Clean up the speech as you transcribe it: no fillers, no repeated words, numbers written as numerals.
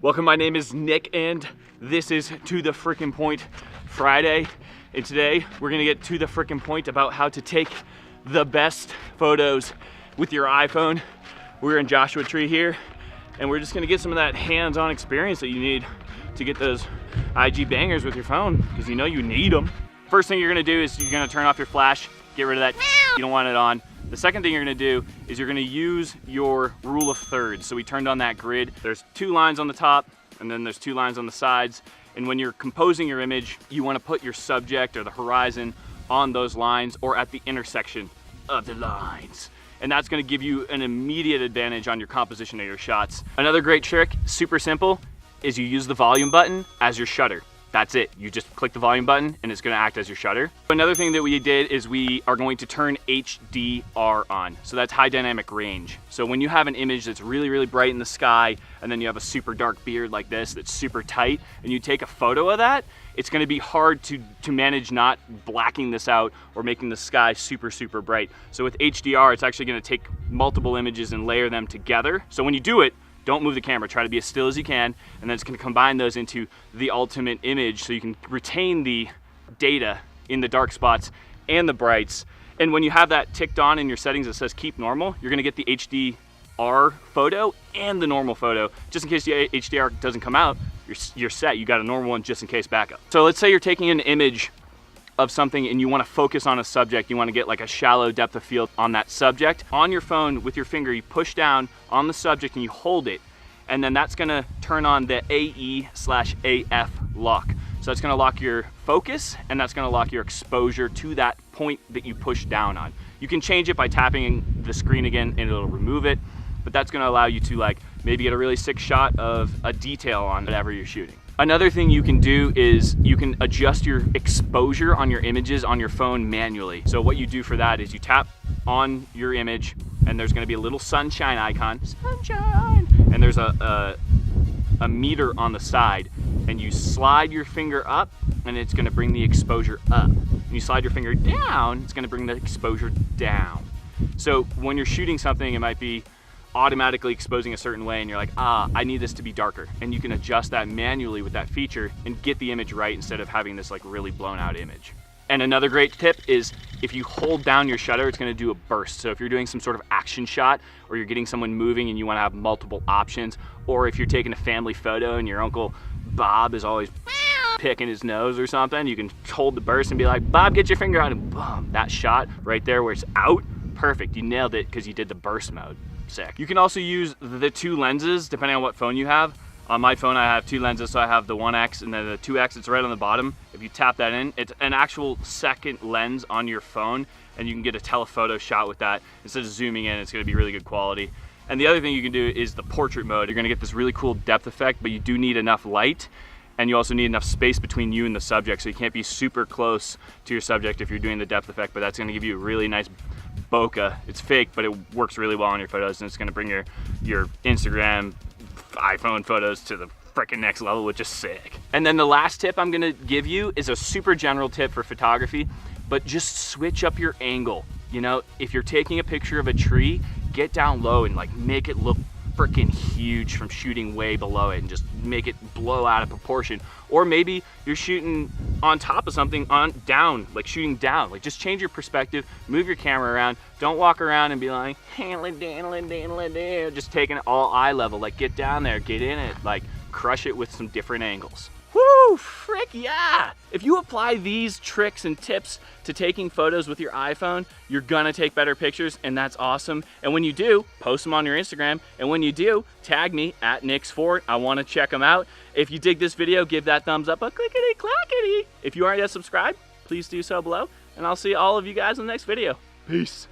Welcome, my name is Nick and this is To the Frickin' Point Friday. And today we're gonna get to the frickin' point about how to take the best photos with your iPhone. We're in Joshua Tree here and we're just gonna get some of that hands-on experience that you need to get those IG bangers with your phone, because you know you need them. First thing you're gonna do is you're gonna turn off your flash, get rid of that, you don't want it on. The second thing you're gonna do is you're gonna use your rule of thirds. So we turned on that grid. There's 2 lines on the top and then there's 2 lines on the sides. And when you're composing your image, you wanna put your subject or the horizon on those lines or at the intersection of the lines. And that's gonna give you an immediate advantage on your composition of your shots. Another great trick, super simple, is you use the volume button as your shutter. That's it. You just click the volume button and it's gonna act as your shutter. Another thing that we did is we are going to turn HDR on. So that's high dynamic range. So when you have an image that's really, really bright in the sky and then you have a super dark beard like this that's super tight and you take a photo of that, it's gonna be hard to manage not blacking this out or making the sky super, super bright. So with HDR, it's actually gonna take multiple images and layer them together. So when you do it, don't move the camera, try to be as still as you can, and then it's gonna combine those into the ultimate image so you can retain the data in the dark spots and the brights. And when you have that ticked on in your settings that says keep normal, you're gonna get the HDR photo and the normal photo. Just in case the HDR doesn't come out, you're set. You got a normal one just in case backup. So let's say you're taking an image of something and you want to focus on a subject, you want to get like a shallow depth of field on that subject. On your phone with your finger, you push down on the subject and you hold it, and then that's going to turn on the AE/AF lock. So that's going to lock your focus and that's going to lock your exposure to that point that you push down on. You can change it by tapping the screen again and it'll remove it, but that's going to allow you to like maybe get a really sick shot of a detail on whatever you're shooting. Another thing you can do is you can adjust your exposure on your images on your phone manually. So what you do for that is you tap on your image and there's gonna be a little sunshine icon, sunshine, and there's a meter on the side, and you slide your finger up and it's gonna bring the exposure up. And you slide your finger down, it's gonna bring the exposure down. So when you're shooting something, it might be automatically exposing a certain way and you're like, I need this to be darker. And you can adjust that manually with that feature and get the image right instead of having this like really blown out image. And another great tip is if you hold down your shutter, it's gonna do a burst. So if you're doing some sort of action shot or you're getting someone moving and you wanna have multiple options, or if you're taking a family photo and your Uncle Bob is always picking his nose or something, you can hold the burst and be like, Bob, get your finger out, and boom, that shot right there where it's out, perfect, you nailed it because you did the burst mode. Sick. You can also use the 2 lenses depending on what phone you have. On my phone I have 2 lenses, so I have the 1X and then the 2X, it's right on the bottom. If you tap that in, it's an actual second lens on your phone and you can get a telephoto shot with that. Instead of zooming in, it's gonna be really good quality. And the other thing you can do is the portrait mode. You're gonna get this really cool depth effect, but you do need enough light and you also need enough space between you and the subject, so you can't be super close to your subject if you're doing the depth effect, but that's gonna give you a really nice bokeh. It's fake, but it works really well on your photos, and it's gonna bring your Instagram, iPhone photos to the freaking next level, which is sick. And then the last tip I'm gonna give you is a super general tip for photography, but just switch up your angle. You know, if you're taking a picture of a tree, get down low and like make it look freaking huge from shooting way below it and just make it blow out of proportion. Or maybe you're shooting on top of something down, like shooting down. Like just change your perspective, move your camera around. Don't walk around and be like, just taking it all eye level. Like get down there, get in it, like crush it with some different angles. Woo, frick yeah! If you apply these tricks and tips to taking photos with your iPhone, you're gonna take better pictures, and that's awesome. And when you do, post them on your Instagram, and when you do, tag me at NixFort. I wanna check them out. If you dig this video, give that thumbs up a clickety-clackety. If you aren't yet subscribed, please do so below, and I'll see all of you guys in the next video. Peace.